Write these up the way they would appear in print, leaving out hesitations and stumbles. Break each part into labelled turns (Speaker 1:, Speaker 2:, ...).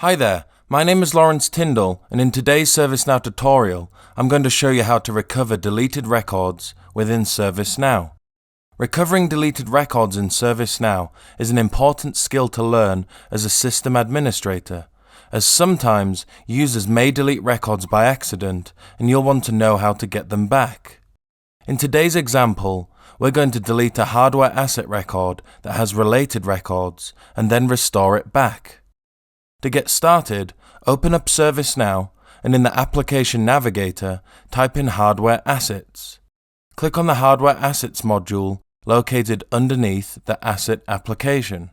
Speaker 1: Hi there, my name is Lawrence Tyndall, and in today's ServiceNow tutorial, I'm going to show you how to recover deleted records within ServiceNow. Recovering deleted records in ServiceNow is an important skill to learn as a system administrator, as sometimes users may delete records by accident and you'll want to know how to get them back. In today's example, we're going to delete a hardware asset record that has related records and then restore it back. To get started, open up ServiceNow and in the Application Navigator, type in Hardware Assets. Click on the Hardware Assets module located underneath the Asset application.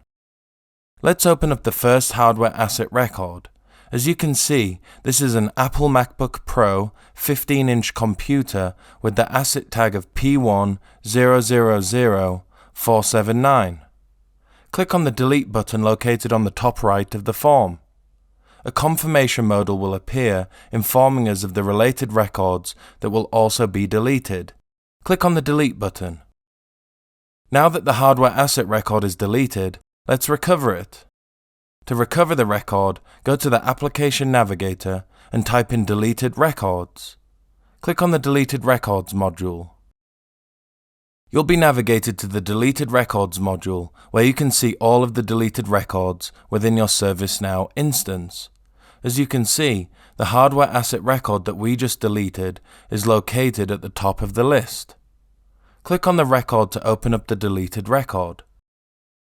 Speaker 1: Let's open up the first hardware asset record. As you can see, this is an Apple MacBook Pro 15-inch computer with the asset tag of P1000479. Click on the Delete button located on the top right of the form. A confirmation modal will appear informing us of the related records that will also be deleted. Click on the Delete button. Now that the hardware asset record is deleted, let's recover it. To recover the record, go to the Application Navigator and type in Deleted Records. Click on the Deleted Records module. You'll be navigated to the Deleted Records module, where you can see all of the deleted records within your ServiceNow instance. As you can see, the hardware asset record that we just deleted is located at the top of the list. Click on the record to open up the deleted record.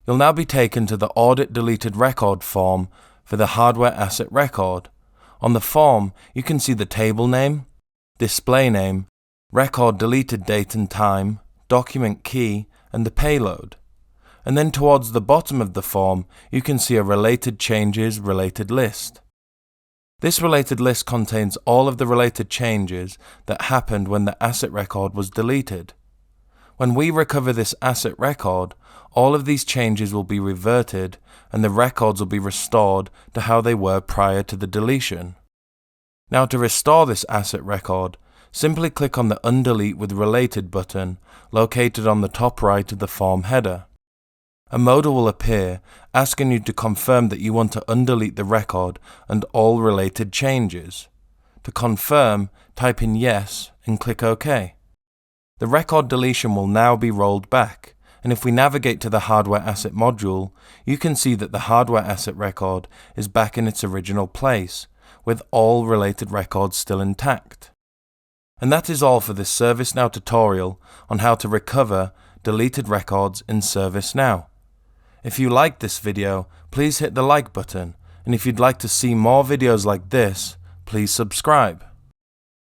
Speaker 1: You'll now be taken to the Audit Deleted Record form for the hardware asset record. On the form, you can see the table name, display name, record deleted date and time, document key, and the payload. And then towards the bottom of the form, you can see a Related Changes related list. This related list contains all of the related changes that happened when the asset record was deleted. When we recover this asset record, all of these changes will be reverted and the records will be restored to how they were prior to the deletion. Now to restore this asset record, simply click on the Undelete with Related button located on the top right of the form header. A modal will appear asking you to confirm that you want to undelete the record and all related changes. To confirm, type in Yes and click OK. The record deletion will now be rolled back, and if we navigate to the Hardware Asset module, you can see that the hardware asset record is back in its original place, with all related records still intact. And that is all for this ServiceNow tutorial on how to recover deleted records in ServiceNow. If you liked this video, please hit the like button, and if you'd like to see more videos like this, please subscribe.